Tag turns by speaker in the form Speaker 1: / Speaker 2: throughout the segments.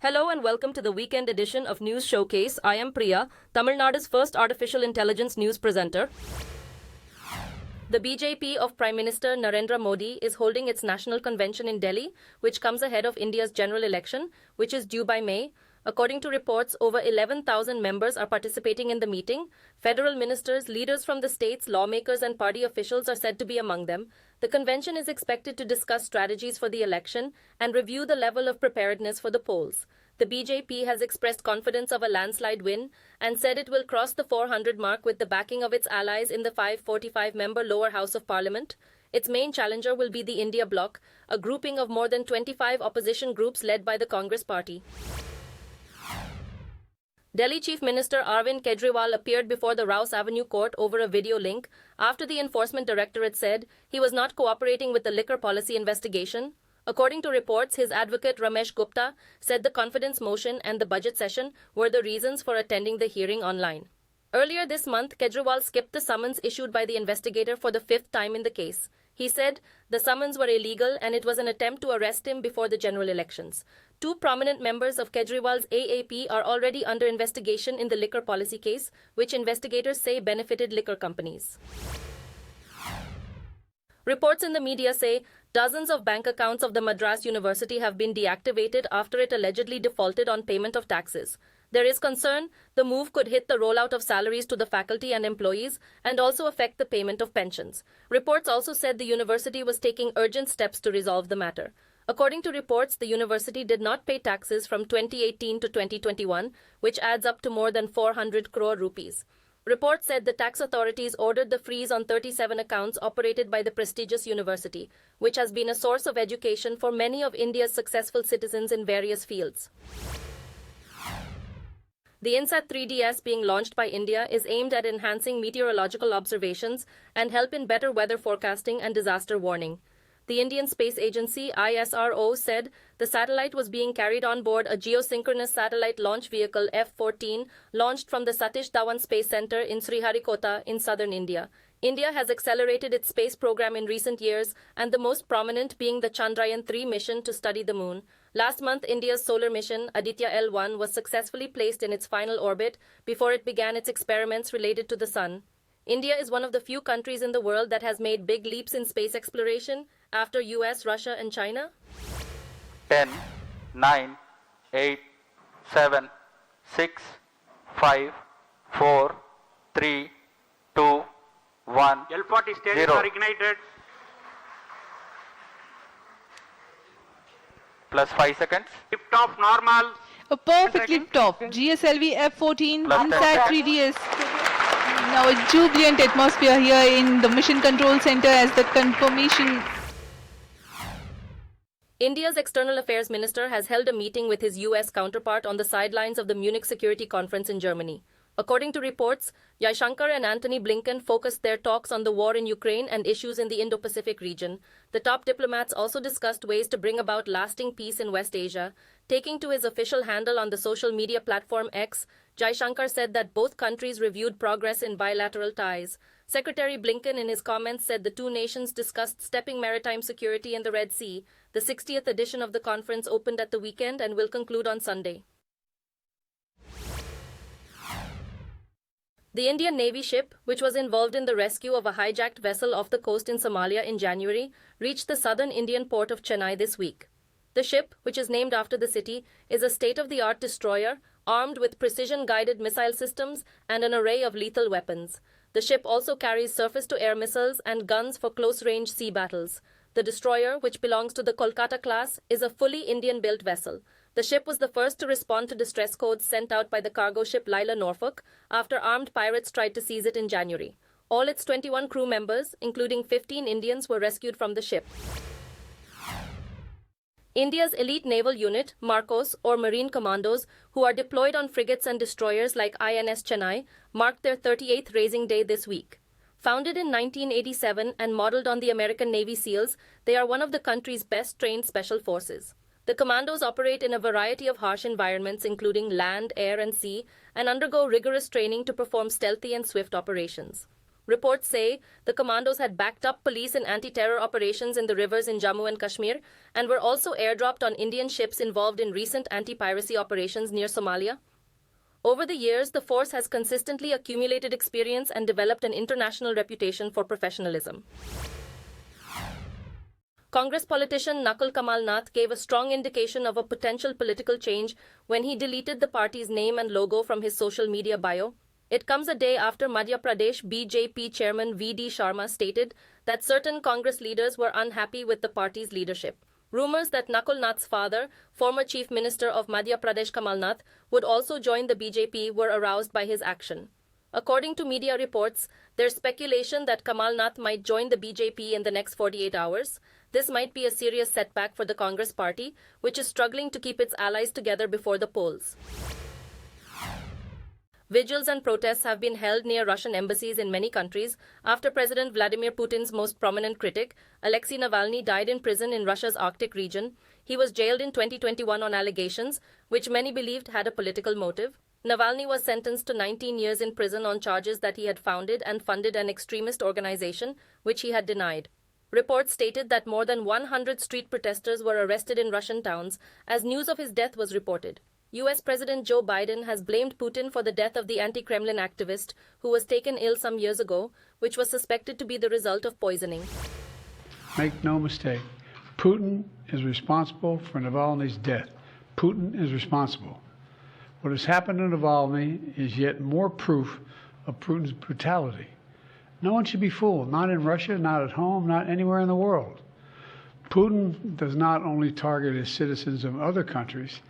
Speaker 1: Hello and welcome to the weekend edition of News Showcase. I am Priya, Tamil Nadu's first artificial intelligence news presenter. The BJP of Prime Minister Narendra Modi is holding its national convention in Delhi, which comes ahead of India's general election, which is due by May. According to reports, over 11,000 members are participating in the meeting. Federal ministers, leaders from the states, lawmakers and party officials are said to be among them. The convention is expected to discuss strategies for the election and review the level of preparedness for the polls. The BJP has expressed confidence of a landslide win and said it will cross the 400 mark with the backing of its allies in the 545-member lower house of parliament. Its main challenger will be the India Bloc, a grouping of more than 25 opposition groups led by the Congress party. Delhi Chief Minister Arvind Kejriwal appeared before the Rouse Avenue court over a video link after the Enforcement Directorate said he was not cooperating with the liquor policy investigation. According to reports, his advocate Ramesh Gupta said the confidence motion and the budget session were the reasons for attending the hearing online. Earlier this month, Kejriwal skipped the summons issued by the investigator for the fifth time in the case. He said the summons were illegal and it was an attempt to arrest him before the general elections. Two prominent members of Kejriwal's AAP are already under investigation in the liquor policy case, which investigators say benefited liquor companies. Reports in the media say dozens of bank accounts of the Madras University have been deactivated after it allegedly defaulted on payment of taxes. There is concern the move could hit the rollout of salaries to the faculty and employees and also affect the payment of pensions. Reports also said the university was taking urgent steps to resolve the matter. According to reports, the university did not pay taxes from 2018 to 2021, which adds up to more than 400 crore rupees. Reports said the tax authorities ordered the freeze on 37 accounts operated by the prestigious university, which has been a source of education for many of India's successful citizens in various fields. The INSAT 3DS being launched by India is aimed at enhancing meteorological observations and help in better weather forecasting and disaster warning. The Indian Space Agency ISRO said the satellite was being carried on board a geosynchronous satellite launch vehicle F-14 launched from the Satish Dhawan Space Center in Sriharikota in southern India. India has accelerated its space program in recent years, and the most prominent being the Chandrayaan-3 mission to study the moon. Last month, India's solar mission, Aditya L1, was successfully placed in its final orbit before it began its experiments related to the sun. India is one of the few countries in the world that has made big leaps in space exploration after US, Russia, and China.
Speaker 2: 10, 9, 8, 7, 6, 5, 4, 3, 2, 1,
Speaker 3: L40 stages
Speaker 2: 0.
Speaker 3: are ignited.
Speaker 2: Plus 5 seconds.
Speaker 3: Lift off normal.
Speaker 4: A perfect lift off. GSLV F-14
Speaker 2: Plus
Speaker 4: INSAT
Speaker 2: 10
Speaker 4: 3DS. Now a jubilant atmosphere here in the Mission Control Center as the confirmation.
Speaker 1: India's External Affairs Minister has held a meeting with his US counterpart on the sidelines of the Munich Security Conference in Germany. According to reports, Jaishankar and Antony Blinken focused their talks on the war in Ukraine and issues in the Indo-Pacific region. The top diplomats also discussed ways to bring about lasting peace in West Asia. Taking to his official handle on the social media platform X, Jaishankar said that both countries reviewed progress in bilateral ties. Secretary Blinken in his comments said the two nations discussed stepping maritime security in the Red Sea. The 60th edition of the conference opened at the weekend and will conclude on Sunday. The Indian Navy ship, which was involved in the rescue of a hijacked vessel off the coast in Somalia in January, reached the southern Indian port of Chennai this week. The ship, which is named after the city, is a state-of-the-art destroyer armed with precision-guided missile systems and an array of lethal weapons. The ship also carries surface-to-air missiles and guns for close-range sea battles. The destroyer, which belongs to the Kolkata class, is a fully Indian-built vessel. The ship was the first to respond to distress codes sent out by the cargo ship Lila Norfolk after armed pirates tried to seize it in January. All its 21 crew members, including 15 Indians, were rescued from the ship. India's elite naval unit, Marcos, or Marine Commandos, who are deployed on frigates and destroyers like INS Chennai, marked their 38th raising day this week. Founded in 1987 and modeled on the American Navy SEALs, they are one of the country's best-trained special forces. The commandos operate in a variety of harsh environments including land, air, and sea, and undergo rigorous training to perform stealthy and swift operations. Reports say the commandos had backed up police in anti-terror operations in the rivers in Jammu and Kashmir and were also airdropped on Indian ships involved in recent anti-piracy operations near Somalia. Over the years, the force has consistently accumulated experience and developed an international reputation for professionalism. Congress politician Nakul Kamal Nath gave a strong indication of a potential political change when he deleted the party's name and logo from his social media bio. It comes a day after Madhya Pradesh BJP chairman V.D. Sharma stated that certain Congress leaders were unhappy with the party's leadership. Rumors that Nakul Nath's father, former Chief Minister of Madhya Pradesh Kamal Nath, would also join the BJP were aroused by his action. According to media reports, there's speculation that Kamal Nath might join the BJP in the next 48 hours. This might be a serious setback for the Congress party, which is struggling to keep its allies together before the polls. Vigils and protests have been held near Russian embassies in many countries after President Vladimir Putin's most prominent critic, Alexei Navalny, died in prison in Russia's Arctic region. He was jailed in 2021 on allegations, which many believed had a political motive. Navalny was sentenced to 19 years in prison on charges that he had founded and funded an extremist organization, which he had denied. Reports stated that more than 100 street protesters were arrested in Russian towns as news of his death was reported. US President Joe Biden has blamed Putin for the death of the anti-Kremlin activist who was taken ill some years ago, which was suspected to be the result of poisoning.
Speaker 3: Make no mistake, Putin is responsible for Navalny's death. Putin is responsible. What has happened to Navalny is yet more proof of Putin's brutality. No one should be fooled, not in Russia, not at home, not anywhere in the world. Putin does not only target his citizens of other countries.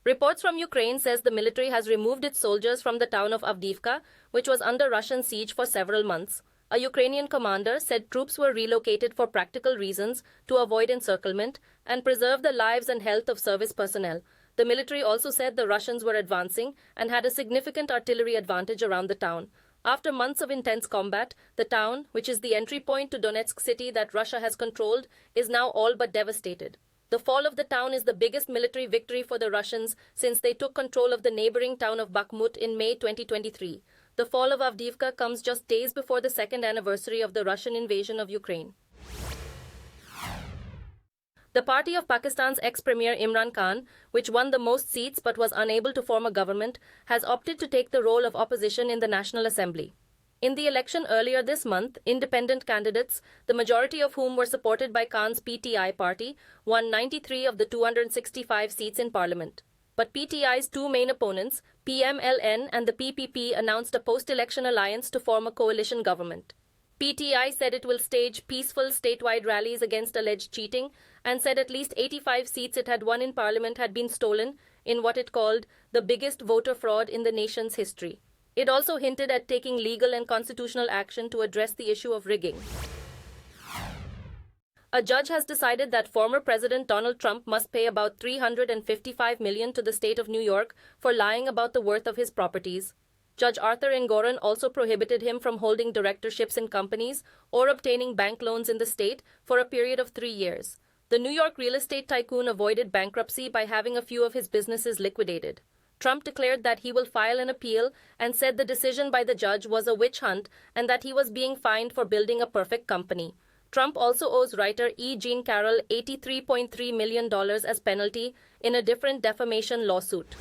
Speaker 1: Reports from Ukraine says the military has removed its soldiers from the town of Avdiivka, which was under Russian siege for several months. A Ukrainian commander said troops were relocated for practical reasons to avoid encirclement and preserve the lives and health of service personnel. The military also said the Russians were advancing and had a significant artillery advantage around the town. After months of intense combat, the town, which is the entry point to Donetsk city that Russia has controlled, is now all but devastated. The fall of the town is the biggest military victory for the Russians since they took control of the neighboring town of Bakhmut in May 2023. The fall of Avdiivka comes just days before the second anniversary of the Russian invasion of Ukraine. The party of Pakistan's ex-premier Imran Khan, which won the most seats but was unable to form a government, has opted to take the role of opposition in the National Assembly. In the election earlier this month, independent candidates, the majority of whom were supported by Khan's PTI party, won 93 of the 265 seats in parliament. But PTI's two main opponents, PMLN and the PPP, announced a post-election alliance to form a coalition government. PTI said it will stage peaceful statewide rallies against alleged cheating and said at least 85 seats it had won in parliament had been stolen in what it called the biggest voter fraud in the nation's history. It also hinted at taking legal and constitutional action to address the issue of rigging. A judge has decided that former President Donald Trump must pay about $355 million to the state of New York for lying about the worth of his properties. Judge Arthur Engoron also prohibited him from holding directorships in companies or obtaining bank loans in the state for a period of 3 years. The New York real estate tycoon avoided bankruptcy by having a few of his businesses liquidated. Trump declared that he will file an appeal and said the decision by the judge was a witch hunt and that he was being fined for building a perfect company. Trump also owes writer E. Jean Carroll $83.3 million as penalty in a different defamation lawsuit.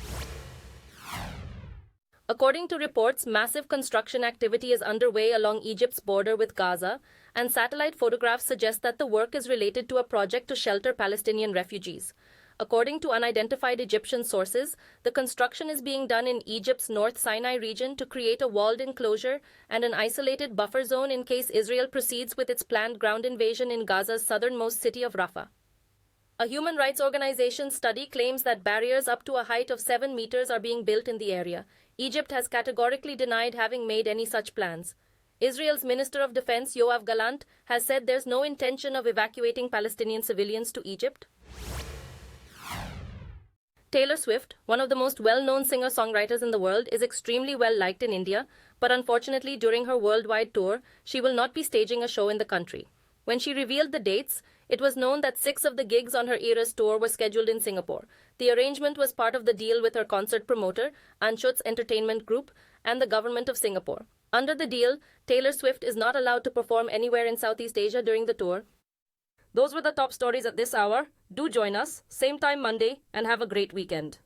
Speaker 1: According to reports, massive construction activity is underway along Egypt's border with Gaza, and satellite photographs suggest that the work is related to a project to shelter Palestinian refugees. According to unidentified Egyptian sources, the construction is being done in Egypt's North Sinai region to create a walled enclosure and an isolated buffer zone in case Israel proceeds with its planned ground invasion in Gaza's southernmost city of Rafah. A human rights organization study claims that barriers up to a height of 7 meters are being built in the area. Egypt has categorically denied having made any such plans. Israel's Minister of Defense Yoav Gallant has said there's no intention of evacuating Palestinian civilians to Egypt. Taylor Swift, one of the most well-known singer-songwriters in the world, is extremely well-liked in India, but unfortunately during her worldwide tour, she will not be staging a show in the country. When she revealed the dates, it was known that 6 of the gigs on her Eras tour were scheduled in Singapore. The arrangement was part of the deal with her concert promoter, Anschutz Entertainment Group, and the government of Singapore. Under the deal, Taylor Swift is not allowed to perform anywhere in Southeast Asia during the tour. Those were the top stories at this hour. Do join us, same time Monday, and have a great weekend.